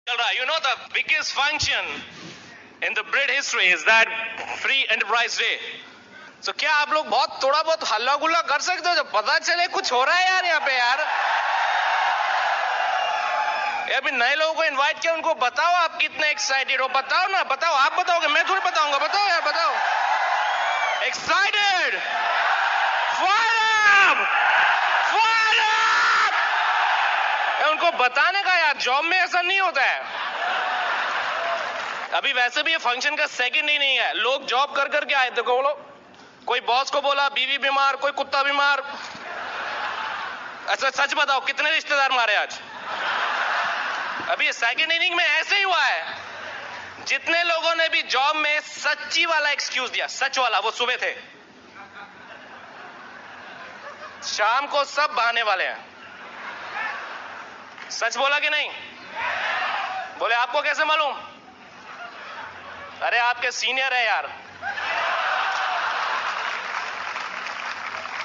चल रहा है. You know the biggest function in the Brit history is that Free Enterprise Day. So क्या आप लोग बहुत थोड़ा बहुत हल्ला गुल्ला कर सकते हो जब पता चले कुछ हो रहा है यार यहाँ पे यार. अभी नए लोगों को इनवाइट किया, उनको बताओ आप कितने एक्साइटेड हो. बताओ ना, बताओ. आप बताओगे, मैं थोड़ी बताऊंगा. बताओ यार, बताओ. Excited. Fire up, fire up. उनको बताने का यार, जॉब में ऐसा नहीं होता है. अभी वैसे भी ये फंक्शन का सेकंड ही नहीं है. लोग जॉब कर करके आए थे. बोलो, कोई बॉस को बोला बीवी बीमार, कोई कुत्ता बीमार. अच्छा सच बताओ कितने रिश्तेदार मारे आज. अभी सेकंड इनिंग में ऐसे ही हुआ है. जितने लोगों ने भी जॉब में सच्ची वाला एक्सक्यूज दिया, सच वाला, वो सुबह थे. शाम को सब बहाने वाले हैं. सच बोला कि नहीं? बोले आपको कैसे मालूम? अरे आपके सीनियर है यार.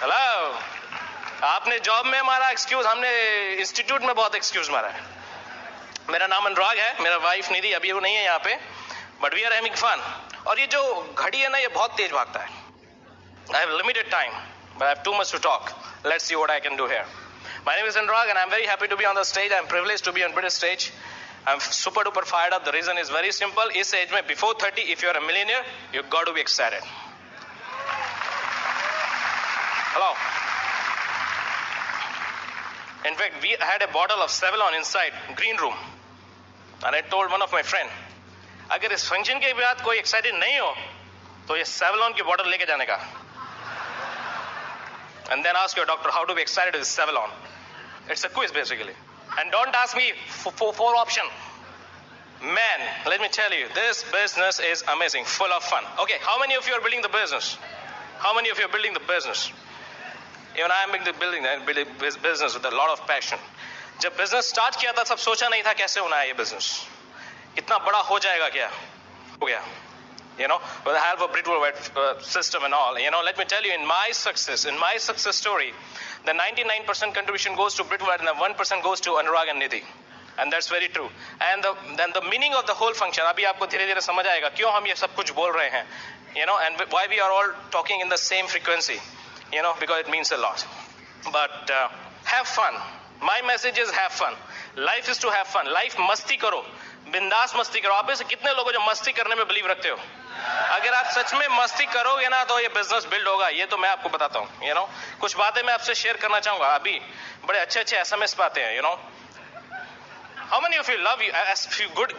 हेलो, आपने जॉब में मारा एक्सक्यूज, हमने इंस्टीट्यूट में बहुत एक्सक्यूज मारा है. मेरा नाम अनुराग है, मेरा वाइफ निधि अभी वो नहीं है यहाँ पे, but we are having fun. और ये जो घड़ी है ना, ये बहुत तेज भागता है. I have limited time, but I have too much to talk. Let's see what I can do here. My name is Anurag and I'm very happy to be on the stage. I'm privileged to be on British stage. I'm super duper fired up. The reason is very simple. इस age में before 30, if you're a millionaire, you got to be excited. Hello. In fact, we had a bottle of Savlon inside green room, and I told one of my friend, अगर इस function के बाद कोई excited नहीं हो, तो ये Savlon की बॉटल लेके जाने का. And then ask your doctor how to be excited with Savlon. It's a quiz basically. And don't ask me for option. Man, let me tell you, this business is amazing, full of fun. Okay, how many of you are building the business? How many of you are building the business? Even I am building business with a lot of passion. जब business start किया था, सब सोचा नहीं था कैसे होना है ये business. इतना बड़ा हो जाएगा क्या? हो गया. You know, with the help of Britworld system and all. You know, let me tell you, in my success story, the 99% contribution goes to Britworld and the 1% goes to Anurag and Nidhi. And that's very true. And then the meaning of the whole function, अभी आपको धीरे-धीरे समझ आएगा क्यों हम ये सब कुछ बोल रहे हैं. You know, and why we are all talking in the same frequency. You know, because it means a lot. But have fun. My message is have fun. Life is to have fun. Life मस्ती करो, बिंदास मस्ती करो. आप में से कितने लोग जो मस्ती करने में बिलीव रखते हो? अगर आप सच में मस्ती करोगे ना, तो ये बिजनेस बिल्ड होगा. ये तो मैं आपको बताता हूँ. You know, कुछ बातें मैं आपसे शेयर करना चाहूंगा. अभी बड़े अच्छे SMS पाते हैं. You know, how many of you love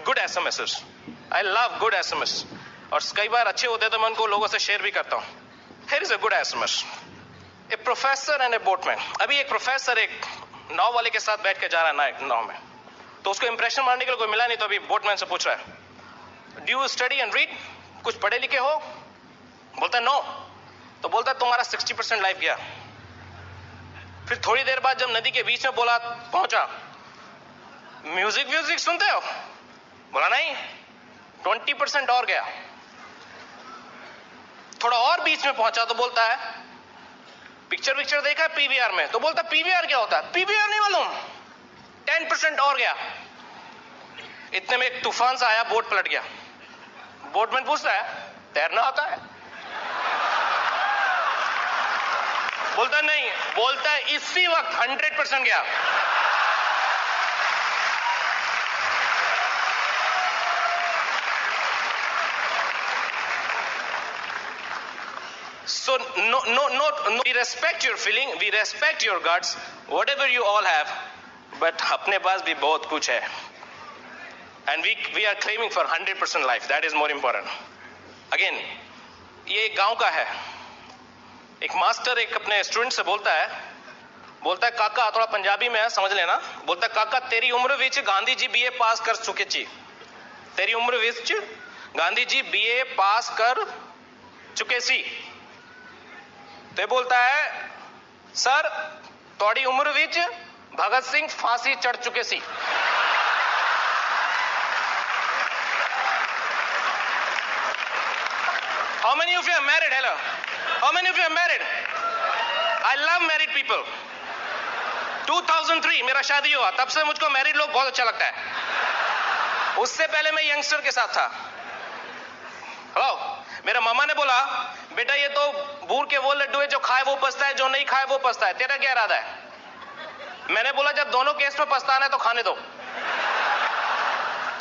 good SMSs? I love good SMS. और कई बार अच्छे होते हैं तो मैं उनको लोगों से शेयर भी करता हूँ. Here is a good SMS. A professor and a boatman. अभी एक प्रोफेसर एक नाव वाले के साथ बैठ के जा रहा है नाव में. तो उसको इंप्रेशन मारने के लिए कोई मिला नहीं, तो अभी बोटमैन से पूछ रहा है, do you study and read? कुछ पढ़े लिखे हो? बोलता है नो. तो बोलता है तुम्हारा 60% लाइफ गया. फिर थोड़ी देर बाद जब नदी के बीच में बोला पहुंचा, म्यूजिक सुनते हो? बोला नहीं. 20% और गया. थोड़ा और बीच में पहुंचा तो बोलता है पिक्चर देखा है पीवीआर में? तो बोलता है पीवीआर क्या होता है? पीवीआर नहीं मालूम. 10% और गया. इतने में एक तूफान सा आया, बोट पलट गया. बोटमैन पूछता है तैरना आता है? बोलता नहीं. बोलता है इसी वक्त 100% गया. So no, we respect your feeling, we respect your guts, whatever you all have, but अपने पास भी बहुत कुछ है. And we are craving for 100% life. That is more important. Again, ये एक गांव का है. एक मास्टर एक अपने स्टूडेंट से बोलता है काका, थोड़ा पंजाबी में है समझ लेना. बोलता है काका, तेरी उम्र विच गांधी जी BA पास कर चुके ची. तेरी उम्र विच गांधी जी BA पास कर चुके सी. तो बोलता है सर थोड़ी उम्र विच भगत सिंह फांसी चढ़ चुके सी. How many of you are married? Hello. How many of you are married? I love married people. 2003 मेरा शादी हुआ, तब से मुझको मैरिड लोग बहुत अच्छा लगता है. उससे पहले मैं यंगस्टर के साथ था। हेलो, मेरा मामा ने बोला बेटा ये तो बूढ़ के वो लड्डू है, जो खाए वो पछता है, जो नहीं खाए वो पछता है, तेरा क्या इरादा है? मैंने बोला जब दोनों केस में पछताना है तो खाने दो।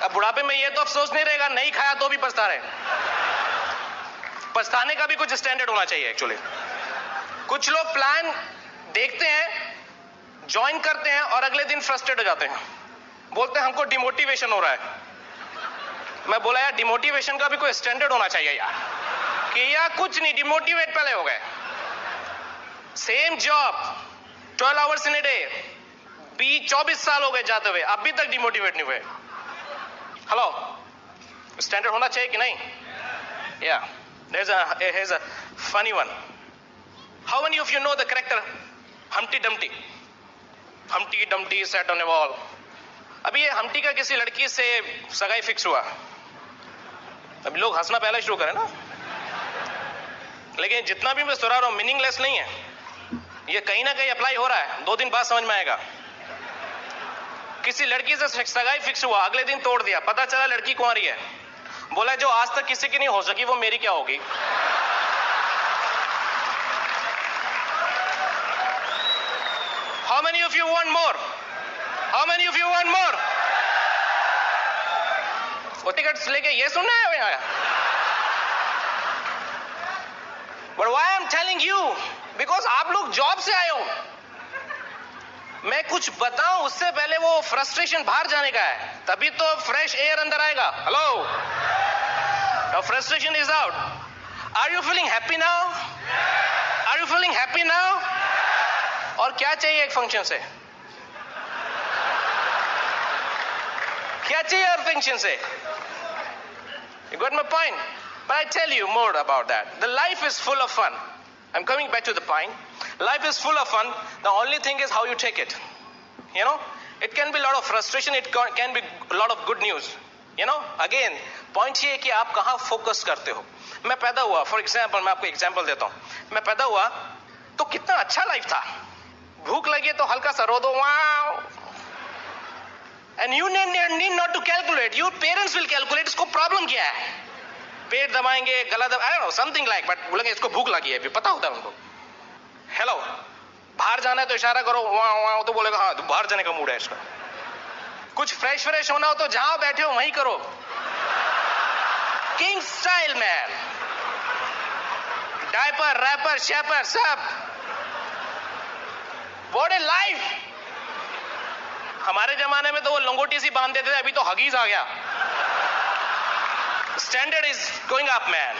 अब बुढ़ापे में ये तो अफसोस नहीं रहेगा नहीं खाया तो भी पछता रहे। पछताने का भी कुछ स्टैंडर्ड होना चाहिए एक्चुअली। कुछ लोग प्लान देखते हैं, ज्वाइन करते हैं और अगले दिन फ्रस्ट्रेट हो जाते हैं, बोलते हैं हमको डिमोटिवेशन हो रहा है। मैं बोला यार डिमोटिवेशन का भी कोई स्टैंडर्ड होना चाहिए यार, कि यार कुछ नहीं, डिमोटिवेट पहले हो गए। Same job 12 hours in a day, 24 साल हो गए जाते हुए, अभी तक डिमोटिवेट नहीं हुए। हेलो, स्टैंडर्ड होना चाहिए कि नहीं? या here's a funny one. How many of you know the character Humpty Dumpty? Humpty Dumpty sat on a wall. अभी ये हम्टी का किसी लड़की से सगाई फिक्स हुआ। अभी लोग हंसना पहले शुरू करें ना, लेकिन जितना भी मैं सुना रहा हूं मीनिंगलेस नहीं है, ये कहीं ना कहीं अप्लाई हो रहा है। 2 दिन बाद समझ में आएगा। किसी लड़की से सगाई फिक्स हुआ, अगले दिन तोड़ दिया, पता चला लड़की कुंवारी है। बोला जो आज तक किसी की नहीं हो सकी वो मेरी क्या होगी? How many of you want more? How many of you want more? वो टिकट्स लेके ये सुनना है यहाँ? But why I'm telling you? Because आप लोग जॉब से आए हो। मैं कुछ बताऊं उससे पहले वो फ्रस्ट्रेशन बाहर जाने का है, तभी तो फ्रेश एयर अंदर आएगा। Hello, now frustration is out. Are you feeling happy now? Are you feeling happy now? और क्या चाहिए एक फंक्शन से? क्या चाहिए और फंक्शन से? You got my point? But I tell you more about that. The life is full of fun. I'm coming back to the point. Life is full of fun. The only thing is how you take it. You know, it can be a lot of frustration. It can be a lot of good news. You know, again, point ये है कि आप कहाँ focus करते हो। मैं पैदा हुआ, फॉर एग्जाम्पल मैं आपको एग्जाम्पल देता हूँ। मैं पैदा हुआ तो कितना अच्छा लाइफ था। भूख लगी तो हल्का सा रो दो, वाव। And you need not to calculate. Your parents will calculate. इसको प्रॉब्लम क्या है? पेट दबाएंगे, गला दबा, I don't know, something like, but बोलेंगे इसको भूख लगी है, पता होता है उनको। हेलो, बाहर जाना है तो इशारा करो, वहां वहां, तो बोलेगा हाँ बाहर जाने का मूड है इसका। कुछ फ्रेश होना हो तो जहां बैठे हो वहीं करो। King style man, diaper, wrapper, shaper, सब। What a life. हमारे जमाने में तो वो लंगोटी सी बांध देते थे, अभी तो हगीज आ गया। Standard is going up man,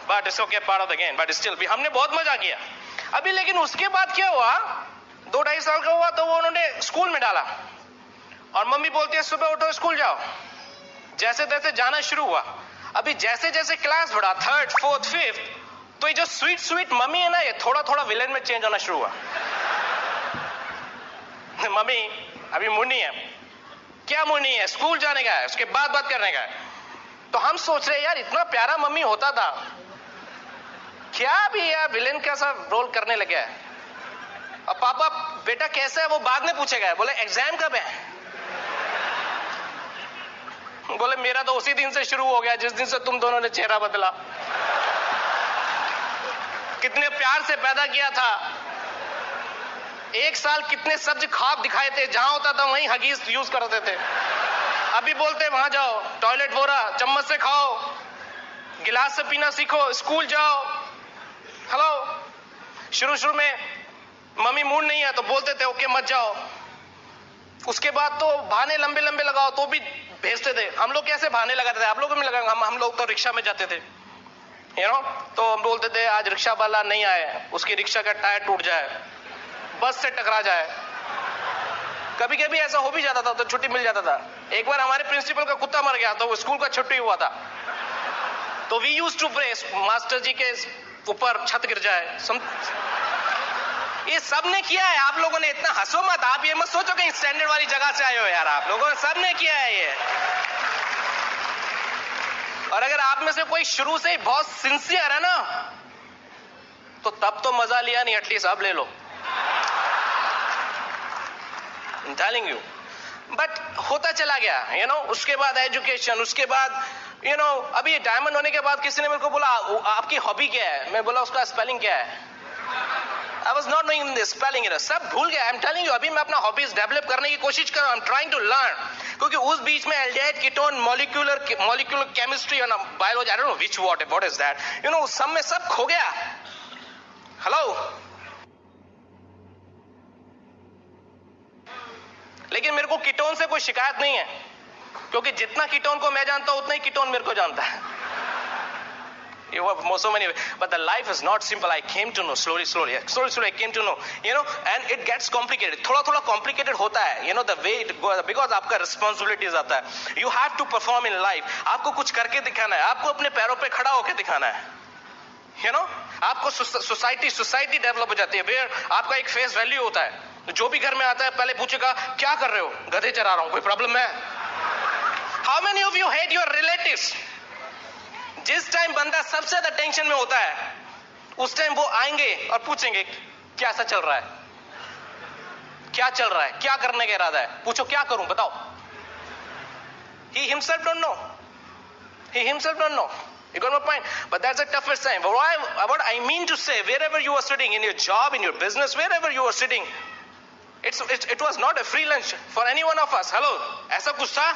but it's okay, part of the game, but still भी हमने बहुत मजा किया अभी। लेकिन उसके बाद क्या हुआ, 2-2.5 साल का हुआ तो वो उन्होंने स्कूल में डाला, और मम्मी बोलती है सुबह उठो स्कूल जाओ। जैसे तैसे जाना शुरू हुआ। अभी जैसे जैसे क्लास बढ़ा, 3rd, 4th, 5th, तो ये जो स्वीट मम्मी है ना, ये थोड़ा थोड़ा विलेन में चेंज होना शुरू हुआ। मम्मी अभी मुन्नी है। क्या मुन्नी है? स्कूल जाने का है, उसके बाद बात करने का है। तो हम सोच रहे यार इतना प्यारा मम्मी होता था, क्या भी यार विलेन कैसा रोल करने लगे है। अब पापा बेटा कैसा है वो बाद में पूछेगा। बोले एग्जाम कब है? बोले मेरा तो उसी दिन से शुरू हो गया जिस दिन से तुम दोनों ने चेहरा बदला। कितने प्यार से पैदा किया था, 1 साल कितने सब्ज ख्वाब दिखाए थे, जहां होता था वहीं हगीज यूज करते थे। अभी बोलते वहां जाओ, टॉयलेट बोरा चम्मच से खाओ, गिलास से पीना सीखो, स्कूल जाओ। हेलो, शुरू में मम्मी मूड नहीं है तो बोलते थे ओके मत जाओ। उसके बाद तो बहाने लंबे लंबे लगाओ तो भी भेजते थे। हम लोग कैसे बहाने लगाते थे, आप लोगों में लगा, हम लोग तो रिक्शा में जाते थे, यू नो, तो हम बोलते थे आज रिक्शा वाला नहीं आए, उसकी रिक्शा का टायर टूट जाए, बस से टकरा जाए। कभी कभी ऐसा हो भी जाता था तो छुट्टी मिल जाता था। एक बार हमारे प्रिंसिपल का कुत्ता मर गया तो वो स्कूल का छुट्टी हुआ था, तो we used to pray master ji के ऊपर छत गिर जाए। ये सब ने किया है। आप लोगों ने इतना हंसो मत, आप ये मत सोचो कि स्टैंडर्ड वाली जगह से आए हो यार, आप लोगों ने सब ने किया है ये। और अगर आप में से कोई शुरू से ही बहुत सिंसियर है ना, तो तब तो मजा लिया नहीं, एटलीस्ट अब ले लो। I'm telling you. But होता चला गया, उसके बाद एजुकेशन, उसके बाद अभी डायमंड होने के बाद किसी ने मेरे को बोला आपकी हॉबी क्या है, मैं बोला उसका स्पेलिंग क्या है। I was not knowing the spelling it, सब भूल गया। I'm telling you, अभी मैं अपना हॉबीज डेवलप करने की कोशिश कर रहा हूँ। I'm trying to learn, क्योंकि उस बीच में एल्डिहाइड कीटोन मॉलिक्यूलर केमिस्ट्री और biology, I don't know which what is that, सब में सब खो गया। हेलो, लेकिन मेरे को कीटोन से कोई शिकायत नहीं है, क्योंकि जितना कीटोन को मैं जानता हूं उतना ही कीटोन मेरे को जानता है। You have so many, but the life is not simple. I came to know slowly I came to know, and it gets complicated. थोड़ा complicated होता है, the way it goes, because आपका responsibilities आता है। You have to perform in life. आपको कुछ करके दिखाना है, आपको अपने पैरों पे खड़ा होकर दिखाना है। आपको सोसाइटी डेवलप हो जाती है, where आपका एक फेस वैल्यू होता है। जो भी घर में आता है पहले पूछेगा क्या कर रहे हो, गधे चरा रहा हूं, कोई प्रॉब्लम है? How many of you hate your relatives? जिस टाइम बंदा सबसे ज्यादा टेंशन में होता है, उस टाइम वो आएंगे और पूछेंगे क्या सा चल रहा है, क्या चल रहा है, क्या करने का इरादा है, पूछो क्या करूं बताओ। He himself don't know. You got my point? But that's the toughest time. What I mean to say, wherever you are sitting, in your job, in your business, wherever you are sitting, it was not a free lunch for any one of us. Hello, ऐसा कुछ था?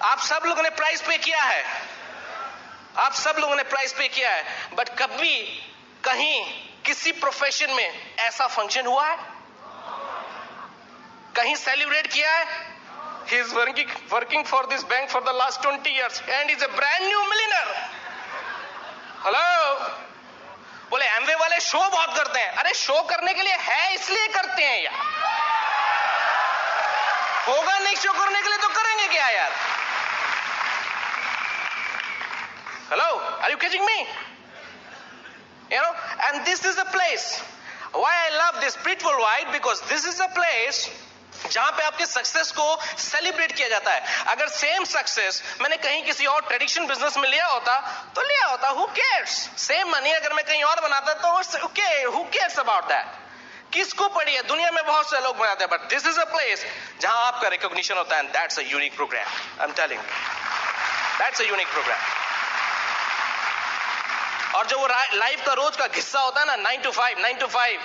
आप सब लोगों ने price पे किया है, आप सब लोगों ने प्राइस पे किया है, बट कभी कहीं किसी प्रोफेशन में ऐसा फंक्शन हुआ है? कहीं सेलिब्रेट किया है? He is working for this bank for the last 20 years and he's a brand new millionaire. Hello, बोले एमवे वाले शो बहुत करते हैं। अरे शो करने के लिए है, इसलिए करते हैं यार। होगा नहीं शो करने के लिए तो करेंगे क्या यार? Hello, are you catching me? And this is the place why I love this spiritual world, because this is a place जहां पे आपके सक्सेस को सेलिब्रेट किया जाता है। अगर सेम सक्सेस मैंने कहीं किसी और ट्रेडिशनल बिजनेस में लिया होता तो लिया होता, हु केयर्स। सेम मनी अगर मैं कहीं और बनाता तो okay, who cares about that, किसको पड़ी है? दुनिया में बहुत से लोग बनाते हैं, but this is a place जहां आपका रिकॉग्निशन होता है, and that's a unique programme. I am telling, that's a unique programme. और जो वो लाइफ का रोज का हिस्सा होता है ना, 9 to 5,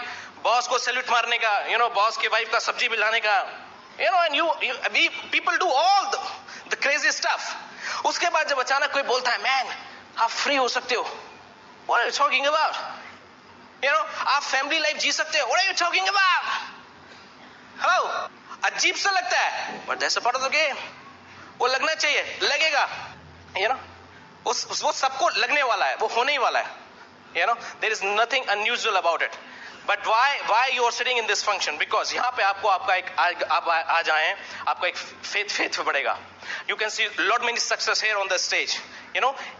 बॉस को सैल्यूट मारने का, बॉस के वाइफ का सब्जी मिलाने का, and we people do all the crazy stuff. उसके बाद जब अचानक कोई बोलता है मैन आप फ्री हो सकते हो, what are you talking about? आप फैमिली लाइफ जी सकते हो, what are you talking about? Hello, अजीब सा लगता है, but that's a part of the game. वो लगना चाहिए, लगेगा, वो सबको लगने वाला है, वो होने ही वाला है। there is nothing unusual about it. But why you are sitting in this function? Because यहाँ पे आपको आपका एक आप आ जाएं, आपका एक faith बढ़ेगा। You can see lot many success here on the stage.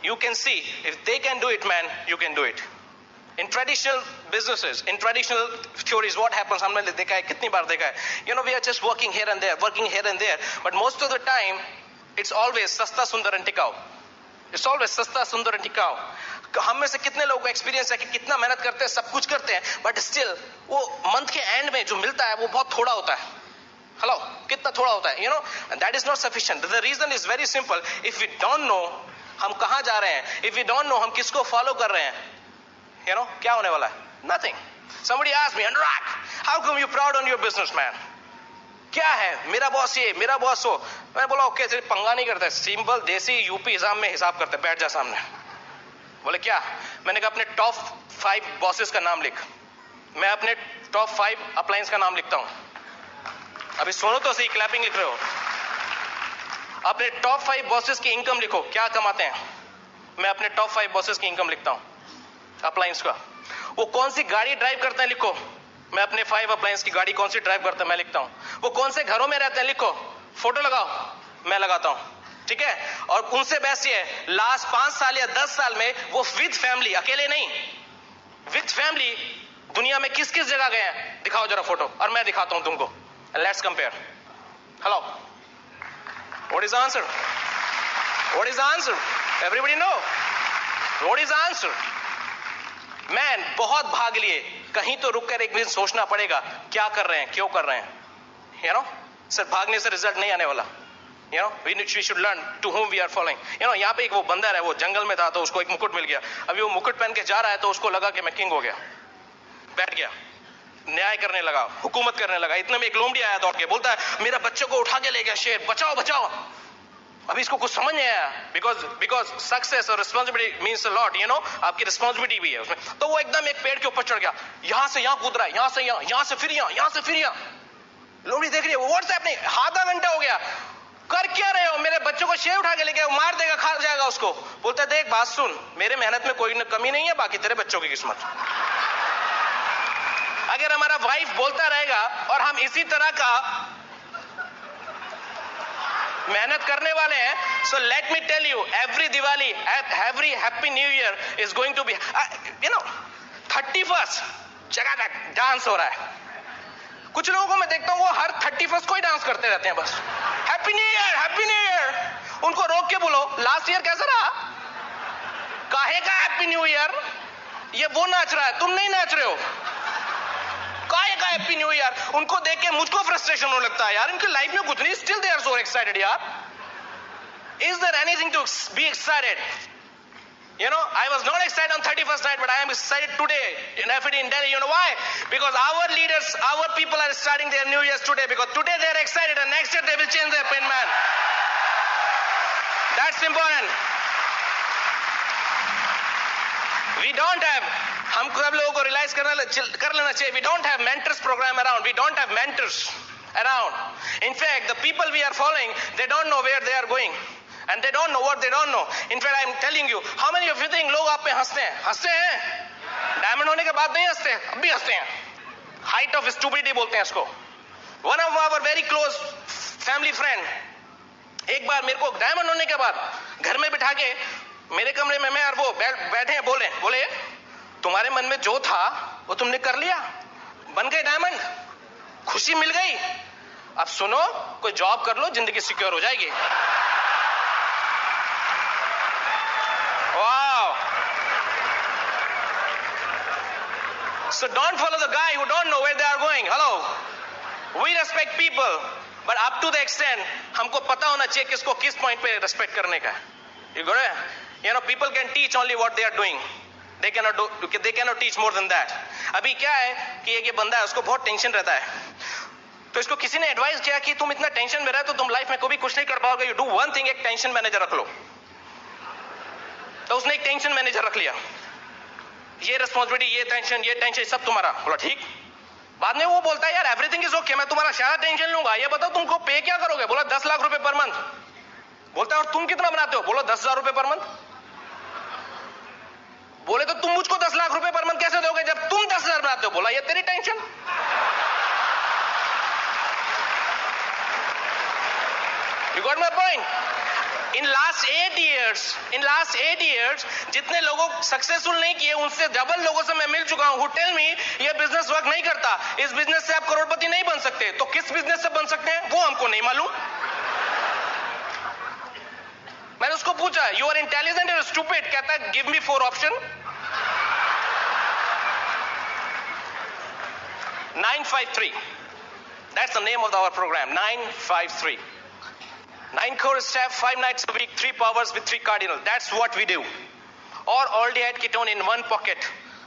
You can see if they can do it, man, you can do it. In traditional businesses, in traditional theories, what happens? हमने देखा है, कितनी बार देखा है। We are just working here and there, but most of the time, it's always सस्ता सुंदर and टिकाऊ. It's always सस्ता सुंदर and टिकाऊ। हम में से कितने लोगों को एक्सपीरियंस है कि कितना मेहनत करते हैं, सब कुछ करते हैं, बट स्टिल वो मंथ के एंड में जो मिलता है वो बहुत थोड़ा होता है। हेलो, कितना थोड़ा होता है? That is not sufficient. The reason is very simple. If we don't know हम कहां जा रहे हैं, इफ वी डोंट नो हम किसको फॉलो कर रहे हैं, क्या होने वाला है? Nothing. Somebody asked me, Anurag, how come you proud on your businessman? क्या है, मेरा बॉस ये, मेरा बॉस वो। मैं बोला ओके, सिर्फ पंगा नहीं करते, सिंपल देसी यूपी हिसाब में हिसाब करते, बैठ जा सामने। बोले क्या? मैंने कहा अपने टॉप 5 बॉसेस का नाम लिख। मैं अपने टॉप 5 अप्लायंस का नाम लिखता हूं। अभी सुनो तो सही, क्लैपिंग लिख रहे हो। अपने टॉप 5 बॉसेस की इनकम लिखो, क्या कमाते हैं। मैं अपने टॉप 5 बॉसेस की इनकम लिखता हूं, अप्लायंस का। वो कौन सी गाड़ी ड्राइव करते हैं लिखो। मैं अपने 5 अप्लायंस की गाड़ी कौन सी ड्राइव करते हैं मैं लिखता हूं। वो कौन से घरों में रहते हैं लिखो, फोटो लगाओ, मैं लगाता हूं, ठीक है। और उनसे बेस्ट ये है, लास्ट 5 साल या 10 साल में वो विद फैमिली, अकेले नहीं, विद फैमिली दुनिया में किस किस जगह गए हैं, दिखाओ जरा फोटो, और मैं दिखाता हूं तुमको। Let's compare. Hello, what is answer? What is answer? Everybody know what is answer? Man, बहुत भाग लिए, कहीं तो रुक कर एक मिनट सोचना पड़ेगा, क्या कर रहे हैं, क्यों कर रहे हैं, सिर्फ भागने से रिजल्ट नहीं आने वाला. You know, we should learn to whom we are following. You know, यहाँ पे एक वो बंदर है, वो जंगल में था तो उसको एक मुकुट मिल गया. अभी वो मुकुट पहन के जा रहा है तो उसको लगा कि मैं किंग हो गया. बैठ गया, न्याय करने लगा, हुकूमत करने लगा. इतने में एक लोमड़ी आया दौड़ के, बोलता है मेरा बच्चों को उठा के ले गया शेर, बचाओ बचाओ. अभी इसको कुछ समझ नहीं आया, बिकॉज सक्सेस और responsibility means a lot. You know, आपकी रिस्पॉन्सिबिलिटी भी है उसमें. तो वो एकदम एक पेड़ के ऊपर चढ़ गया, यहां से यहां कूद रहा है, यहां से यहां, यहां से फिर यहां, यहां से फिर यहां. लोमड़ी देख रही है, व्हाट्स हैपनिंग? आधा घंटा हो गया, कर क्या रहे हो? मेरे बच्चों को शेर उठा के लेके मार देगा, खा जाएगा उसको. बोलता है देख बात सुन, मेरे मेहनत में कोई कमी नहीं है, बाकी तेरे बच्चों की किस्मत. अगर हमारा वाइफ बोलता रहेगा और हम इसी तरह का मेहनत करने वाले हैं, so let me tell you, every Diwali, every Happy New Year is going to be, you know, 31st जगह तक डांस हो रहा है. कुछ लोगों को मैं देखता हूं वो हर 31st को ही डांस करते रहते हैं बस. Happy new year, happy new year. उनको रोक के बोलो लास्ट ईयर कैसा रहा? काहे का हैप्पी न्यू ईयर? ये वो नाच रहा है, तुम नहीं नाच रहे हो. काहे का हैप्पी न्यू ईयर? उनको देख के मुझको फ्रस्ट्रेशन होने लगता है यार, इनकी लाइफ में कुछ नहीं, still they are so excited यार. Is there anything to be excited? You know, I was not excited on 31st night, but I am excited today in FED in Delhi. You know why? Because our leaders, our people are starting their New Year's today. Because today they are excited and next year they will change their pin, man. That's important. We don't have, हम सब लोगों को realize कर लेना चाहिए. We don't have mentors program around. We don't have mentors around. In fact, the people we are following, they don't know where they are going. And they don't know what they don't know. In fact, I am telling you, how many of you think लोग आप पे हंसते हैं? हंसते हैं? Diamond होने के बाद नहीं हंसते, अब भी हंसते हैं. हाइट ऑफ स्टूपिडिटी बोलते हैं इसको. One of our very close family friend एक बार मेरे को डायमंड होने के बाद घर में बिठा के मेरे कमरे में मैं और वो बैठे हैं, बोले तुम्हारे मन में जो था वो तुमने कर लिया, बन गए डायमंड, खुशी मिल गई. अब सुनो, कोई जॉब कर लो, जिंदगी सिक्योर हो जाएगी. Wow. So don't follow the guy who don't know where they are going. Hello. We respect people, but up to the extent हमको पता होना चाहिए किसको किस पॉइंट पे रेस्पेक्ट करने का. You got it? You know, people can teach only what they are doing. They cannot teach more than that. अभी क्या है कि एक ये बंदा है, उसको बहुत टेंशन रहता है, तो इसको किसी ने एडवाइस किया कि तुम इतना टेंशन में रहे तो तुम लाइफ में कभी कुछ नहीं कर पाओगे. यू डू वन थिंग, एक टेंशन मैनेजर रख लो. तो उसने एक टेंशन मैनेजर रख लिया. ये रिस्पॉन्सिबिलिटी, ये टेंशन सब तुम्हारा. बोला ठीक. बाद में वो बोलता है यार एवरीथिंग इज ओके, मैं तुम्हारा सारा टेंशन लूंगा. ये बताओ तुमको पे क्या करोगे? बोला 10 लाख रुपए पर मंथ. बोलता है और तुम कितना बनाते हो? बोलो 10,000 रुपए पर मंथ. बोले तो तुम मुझको 10 लाख रुपए पर मंथ कैसे दोगे जब तुम 10,000 बनाते हो? बोला ये तेरी tension. You got my point? In last 8 years, जितने लोगों सक्सेसफुल नहीं किए उनसे डबल लोगों से मैं मिल चुका हूं who tell me ये बिजनेस वर्क नहीं करता, इस बिजनेस से आप करोड़पति नहीं बन सकते. तो किस बिजनेस से बन सकते हैं वो हमको नहीं मालूम. मैंने उसको पूछा यू आर इंटेलिजेंट और स्टूपिड, कहता है give me 4 option. 953. That's the name of our program. 953. 9 core step, 5 nights a week, 3 powers with 3 cardinals. That's what we do. Or aldehyde ketone in one pocket.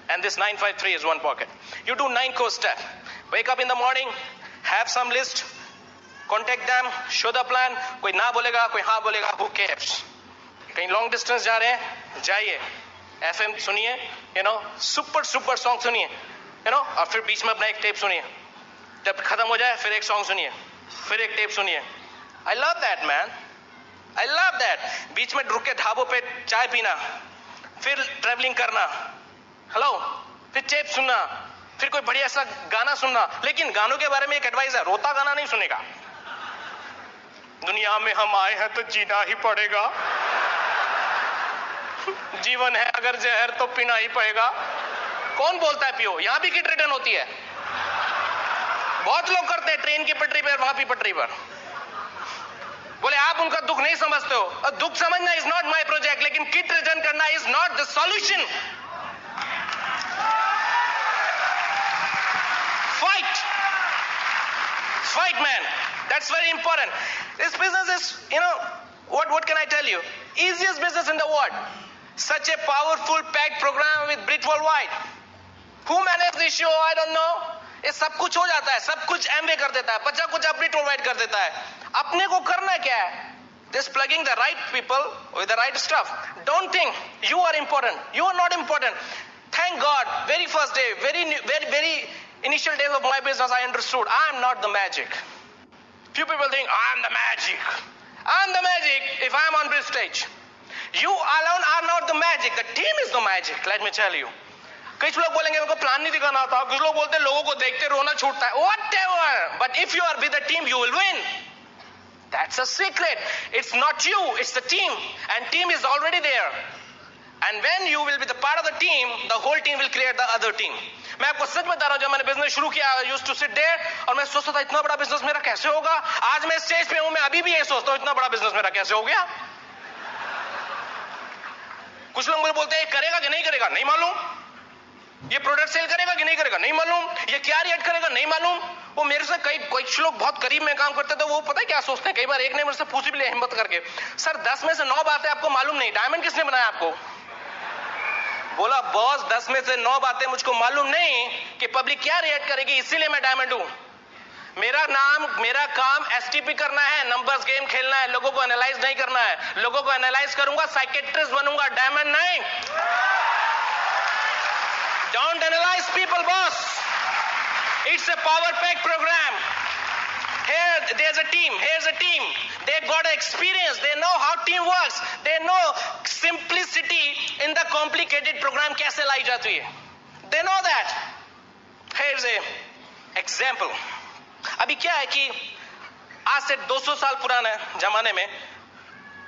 And this 953 is one pocket. You do 9 core step. Wake up in the morning, have some list, contact them, show the plan. कोई ना बोलेगा, कोई हाँ बोलेगा, who cares? कहीं long distance जा रहे हैं, जाइए. FM सुनिए, you know, super song सुनिए, you know, और फिर बीच में अपना एक टेप सुनिए. जब खत्म हो जाए फिर एक सॉन्ग सुनिए, फिर एक टेप सुनिए. I love that, man. I love that. बीच में रुक के ढाबों पे चाय पीना, फिर ट्रैवलिंग करना, हेलो, फिर टेप सुनना, फिर कोई बढ़िया सा गाना सुनना. लेकिन गानों के बारे में एक एडवाइस है, रोता गाना नहीं सुनेगा. दुनिया में हम आए हैं तो जीना ही पड़ेगा, जीवन है अगर जहर तो पीना ही पड़ेगा. कौन बोलता है पियो? यहां भी किट रिटर्न होती है. बहुत लोग करते हैं ट्रेन की पटरी पर, वहां भी पटरी पर. बोले आप उनका दुख नहीं समझते हो. दुख समझना इज नॉट माय प्रोजेक्ट, लेकिन किट रिटर्न करना is not the solution. Fight man. That's very important. This business is, what can I tell you? Easiest business in the world. Such a powerful packed program with Brit Worldwide. Who managed this show? I don't know. ये सब कुछ हो जाता है, सब कुछ Amway कर देता है, बचा कुछ Brit Worldwide कर देता है. अपने को करना क्या है? Just plugging the right people with the right stuff. Don't think you are important. You are not important. Thank God, very first day, very initial days of my business, I understood I am not the magic. Few people think I am the magic. I am the magic if I am on this stage. You alone are not the magic. The team is the magic. Let me tell you. कुछ लोग बोलेंगे मेरे को plan नहीं दिखाना था, कुछ लोग बोलते हैं लोगों को देखते रोना छूटता है. Whatever. But if you are with the team, you will win. That's a secret. It's not you, it's the team. And team is already there. And when you will be the part of the team, the whole team will create the other team. मैं आपको सच बता रहा हूं, जब मैंने business शुरू किया, I used to sit there और मैं सोचता था इतना बड़ा बिजनेस मेरा कैसे होगा. आज मैं स्टेज पे हूं, मैं अभी भी ये सोचता हूं इतना बड़ा बिजनेस मेरा कैसे हो गया. कुछ लोग मुझे बोलते हैं करेगा कि नहीं करेगा, नहीं मालूम. ये प्रोडक्ट सेल करेगा कि नहीं करेगा, नहीं मालूम. ये क्या रेट करेगा, नहीं मालूम. वो मेरे से कुछ लोग बहुत करीब में काम करते थे, वो पता है क्या सोचते हैं. कई बार एक ने मुझसे पूछ भी लिया हिम्मत करके, सर 10 में से 9 बातें आपको मालूम नहीं, डायमंड किसने बनाया आपको. बोला बॉस 10 में से 9 बातें मुझको मालूम नहीं कि पब्लिक क्या रिएक्ट करेगी, इसीलिए मैं डायमंड हूं. मेरा काम एसटीपी करना है, नंबर्स गेम खेलना है, लोगों को एनालाइज नहीं करना है. लोगों को एनालाइज करूंगा, साइकेट्रिस्ट बनूंगा, डायमंड नहीं. Don't analyze people, boss. It's a power pack program. Here, there's a team. Here's a team. They've got experience. They know how team works. They know simplicity in the complicated program कैसे लाई जाती है. They know that. Here's a example. अभी क्या है कि आज से 200 साल पुराने जमाने में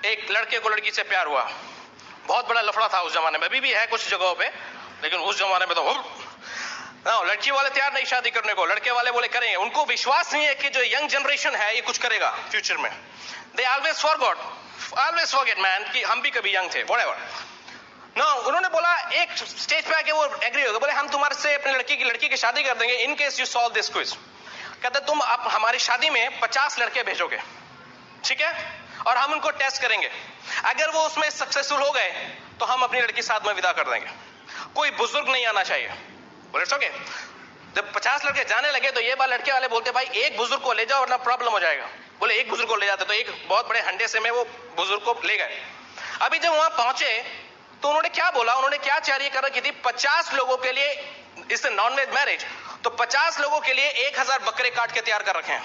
एक लड़के को लड़की से प्यार हुआ. बहुत बड़ा लफड़ा था उस जमाने में, अभी भी है कुछ जगहों पे, लेकिन उस जमाने में तो लड़की वाले तैयार नहीं शादी करने को, लड़के वाले बोले करेंगे. उनको विश्वास नहीं है कि जो यंग जनरेशन है ये कुछ करेगा फ्यूचर में. दे ऑलवेज फॉरगेट मैन कि हम भी कभी यंग थे. व्हाटएवर. उन्होंने बोला, एक स्टेज पे आके वो एग्री हो गए, बोले हम तुम्हारे से अपनी लड़की की शादी कर देंगे in case you solve this quiz. कहते तुम आप हमारी शादी में 50 लड़के भेजोगे, ठीक है, और हम उनको टेस्ट करेंगे. अगर वो उसमें सक्सेसफुल हो गए तो हम अपनी लड़की साथ में विदा कर देंगे. कोई बुजुर्ग नहीं आना चाहिए. बोले इट्स ओके. जब 50 लड़के जाने लगे तो ये बार लड़के वाले बोलते भाई एक बुजुर्ग को ले जाओ वरना प्रॉब्लम हो जाएगा. बोले एक बुजुर्ग को ले जाते, तो एक बहुत बड़े हंडे से में वो बुजुर्ग को ले गए. अभी जब वहां पहुंचे तो उन्होंने क्या बोला, उन्होंने क्या तैयारी कर रखी थी, 50 लोगों के लिए, इससे नॉन वेज मैरिज, तो 50 लोगों के लिए 1000 बकरे काट के तैयार कर रखे हैं.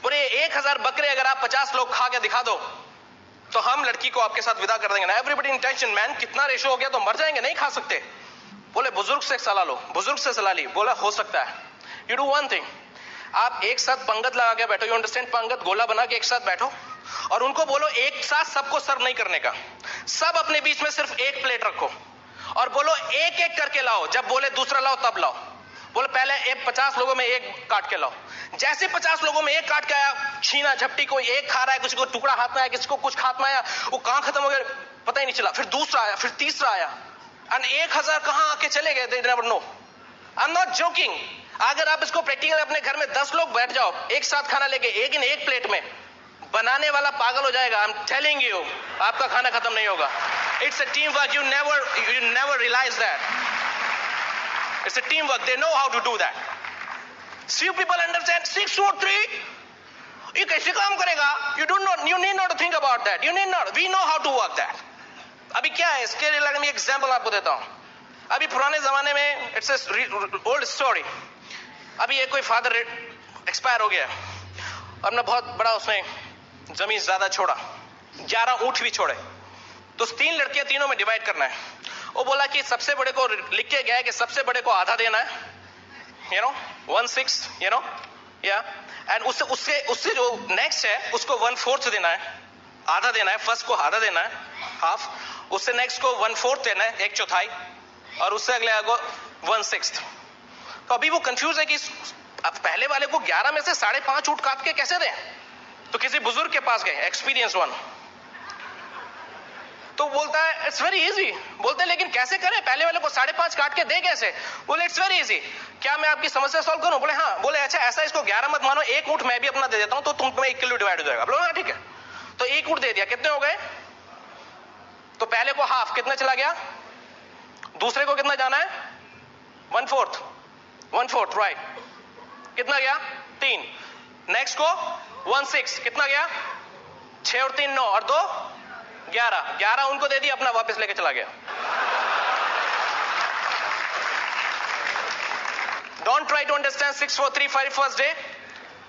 बोले 1000 बकरे अगर आप 50 लोग खा के दिखा दो तो हम लड़की को आपके साथ विदा कर देंगे. ना एवरीबडी इन टेंशन मैन, कितना रेशो हो गया, तो मर जाएंगे, नहीं खा सकते. बोले बुजुर्ग से सलाह लो. बुजुर्ग से सलाह ली. बोला हो सकता है. यू डू वन थिंग, आप एक साथ पंगत लगा के बैठो. यू अंडरस्टैंड, पंगत गोला बना के एक साथ बैठो और उनको बोलो एक साथ सबको सर्व नहीं करने का. सब अपने बीच में सिर्फ एक प्लेट रखो और बोलो एक एक करके लाओ. जब बोले दूसरा लाओ तब लाओ. बोले पहले 50 लोगों में एक काट के लाओ. जैसे 50 लोगों में एक काट के आया, छीना झपटी, कोई एक खा रहा है, किसी को टुकड़ा हाथ में आया, किसी को कुछ हाथ में आया, वो कहां खत्म हो गया पता ही नहीं चला. फिर दूसरा आया, फिर तीसरा आया, और 1000 कहां आके चले गए, they never know. I am not joking. अगर आप इसको प्रैक्टिकल अपने घर में 10 लोग बैठ जाओ एक साथ खाना लेके, एक प्लेट में, बनाने वाला पागल हो जाएगा. आई एम टेलिंग यू, आपका खाना खत्म नहीं होगा. It's a teamwork. You never realise that. It's a teamwork. They know how to do that. Few people understand 6 or 3. ये कैसे काम करेगा? You need not to think about that. You need not. We know how to work that. अभी क्या है, इसके लिए मैं एग्जांपल आपको देता हूँ. अभी पुराने जमाने में इट्स ओल्ड स्टोरी. अभी ये कोई फादर एक्सपायर हो गया, अपना बहुत बड़ा उसने जमीन ज्यादा छोड़ा, 11 ऊंट भी छोड़े. तो 3 लड़के तीनों में डिवाइड करना है. वो बोला कि सबसे बड़े को लिख के गया है कि सबसे बड़े को आधा देना है, 1/6, या, एंड उससे जो नेक्स्ट है उसको 1/4 देना है, आधा देना है. फर्स्ट को आधा देना है, हाफ. उससे नेक्स्ट को 1/4 देना है, 1/4, और उससे अगले को 1/6. तो अभी वो कंफ्यूज है कि अब पहले वाले को 11 में से 5.5 ऊंट काट के कैसे दें. तो किसी बुजुर्ग के पास गए, एक्सपीरियंस वन. तो बोलता है इट्स वेरी इजी। बोलते हैं लेकिन कैसे करें, पहले वाले को 5.5 काट के दे कैसे? बोले इट्स वेरी इजी। क्या मैं आपकी समस्या सॉल्व करूं? बोले हाँ। बोले अच्छा ऐसा, इसको 11 मत मानो, 1 ऊंट मैं भी अपना दे देता हूं तो तुम तुम्हें 1 किलो डिवाइड हो जाएगा। बोले हाँ ठीक है। तो 1 ऊंट दे दिया, कितने हो गए? तो पहले को हाफ, कितना चला गया? दूसरे को कितना जाना है? 1/4 राइट। कितना गया? 3। नेक्स्ट को 1/6, कितना गया? 6 और 3 9 और 2 11 उनको दे दिया, अपना वापस लेके चला गया। Don't try to understand 6-4-3-5 first day.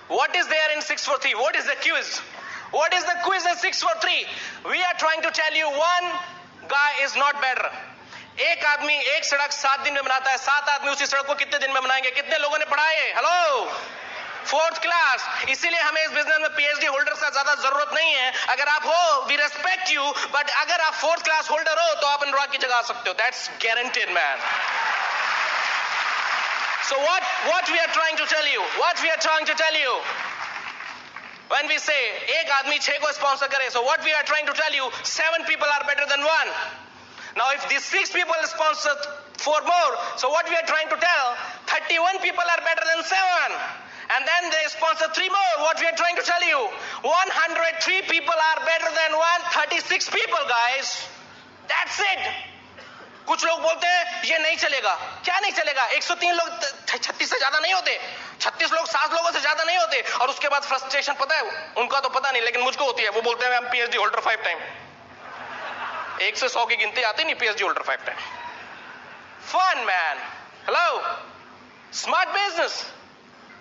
What is there in 6-4-3? What is the quiz? What is the quiz in 6-4-3? We are trying to tell you one guy is not better. एक आदमी एक सड़क 7 दिन में बनाता है, 7 आदमी उसी सड़क को कितने दिन में बनाएंगे? कितने लोगों ने पढ़ा है? Hello, 4th class. इसीलिए हमें इस बिजनेस में पीएचडी होल्डर्स का ज्यादा जरूरत नहीं है। अगर आप हो, वी रेस्पेक्ट यू, बट अगर आप 4th क्लास होल्डर हो तो आप अनुराग की जगह आ सकते हो। That's guaranteed man. So what we are trying to tell you, when we say एक आदमी 6 को स्पॉन्सर करे, so what we are trying to tell you, 7 people are better than 1. Now if these 6 people sponsor 4 more, so what we are trying to tell, 31 people are better than 7. And then they sponsor 3 more, what we are trying to tell you, 103 people are better than 136 people, guys. That's it. कुछ लोग बोलते हैं ये नहीं चलेगा। क्या नहीं चलेगा? 103 लोग 36 से ज्यादा नहीं होते, 36 लोग 7 लोगों से ज्यादा नहीं होते। और उसके बाद फ्रस्ट्रेशन पता है उनका, तो पता नहीं, लेकिन मुझको होती है। वो बोलते हैं हम पीएचडी होल्डर 5 टाइम। 1 से 100 की गिनती आती नहीं, PhD holder 5 time. Fun man. Hello, smart business.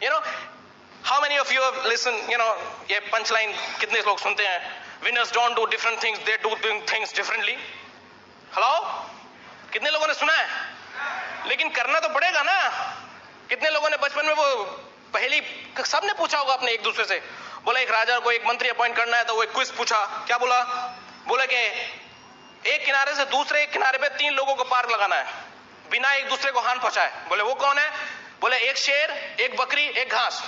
You know how many of you have listen, you know ये पंचलाइन कितने लोग सुनते हैं? Winners don't do different things, they do things differently. Hello, कितने लोगों ने सुना है? लेकिन करना तो पड़ेगा ना। कितने लोगों ने बचपन में वो पहली सबने पूछा होगा अपने एक दूसरे से, बोला एक राजा को एक मंत्री अपॉइंट करना है तो वो एक क्विज पूछा। क्या बोला? बोले कि एक किनारे से दूसरे एक किनारे पे 3 लोगों को पार लगाना है बिना एक दूसरे को हानि पहुंचाए। बोले वो कौन है? बोले एक शेर, एक बकरी, एक घास।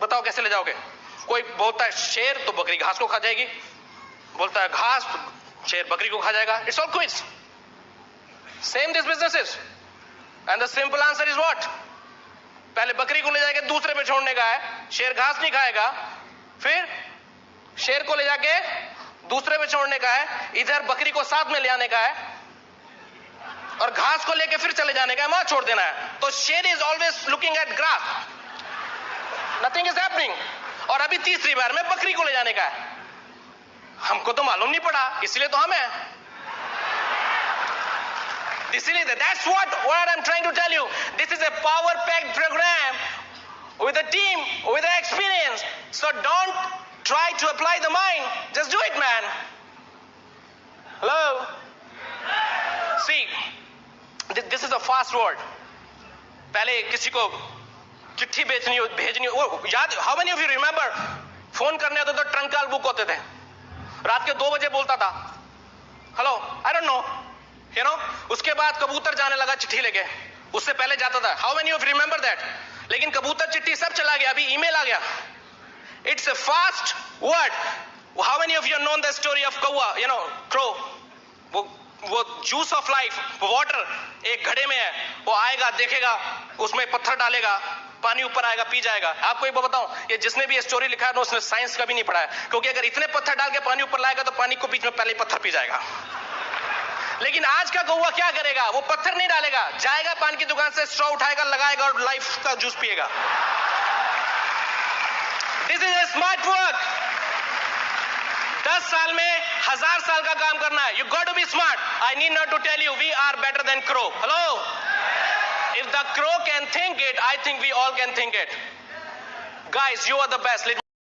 बताओ कैसे ले जाओगे? कोई बोलता है शेर तो बकरी घास को खा जाएगी, बोलता है घास तो शेर बकरी को खा जाएगा। It's all quiz. Same this business is, and the simple answer is what? पहले बकरी को ले जाके दूसरे पे छोड़ने का है, शेर घास नहीं खाएगा। फिर शेर को ले जाके दूसरे पे छोड़ने का है, इधर बकरी को साथ में ले आने का है, और घास को लेके फिर चले जाने का है, वहां छोड़ देना है। तो शेर is always looking at grass, nothing is happening. और अभी तीसरी बार में बकरी को ले जाने का है। हमको तो मालूम नहीं पड़ा, इसलिए तो हम हैं। That's what I'm trying to tell you. This is a power-packed program with a team, with the experience. So don't try to apply the mind. Just do it, man. Hello? See, this is a fast world. पहले किसी को चिट्ठी भेजनी हो, याद, how many of you remember? Phone करने होते तो ट्रंक कॉल बुक होते थे, रात के 2 बजे बोलता था। Hello, I don't know. You know, उसके बाद कबूतर जाने लगा चिट्ठी लेके, उससे पहले जाता था। How many of you remember that? लेकिन कबूतर चिट्ठी सब चला गया, अभी ईमेल आ गया। It's a fast word. How many of you know the story of कौवा, you know, crow? वो juice of life, water एक घड़े में है, वो आएगा, देखेगा, उसमें पत्थर डालेगा, पानी ऊपर आएगा, पी जाएगा। आपको एक बात बताऊं, ये जिसने भी ये स्टोरी लिखा है ना, उसने साइंस का भी नहीं पढ़ा है, क्योंकि अगर इतने पत्थर डाल के पानी ऊपर लाएगा तो पानी को बीच में पहले ही पत्थर पी जाएगा। लेकिन आज का कौवा क्या करेगा? वो पत्थर नहीं डालेगा, जाएगा पान की दुकान से स्ट्रॉ उठाएगा, लगाएगा और लाइफ का जूस पिएगा। This is a smart work. 10 साल में 1000 साल का काम करना है। You got to be smart. I need not to tell you, we are better than crow. Hello, if the crow can think it, I think we all can think it. Guys, you are the best.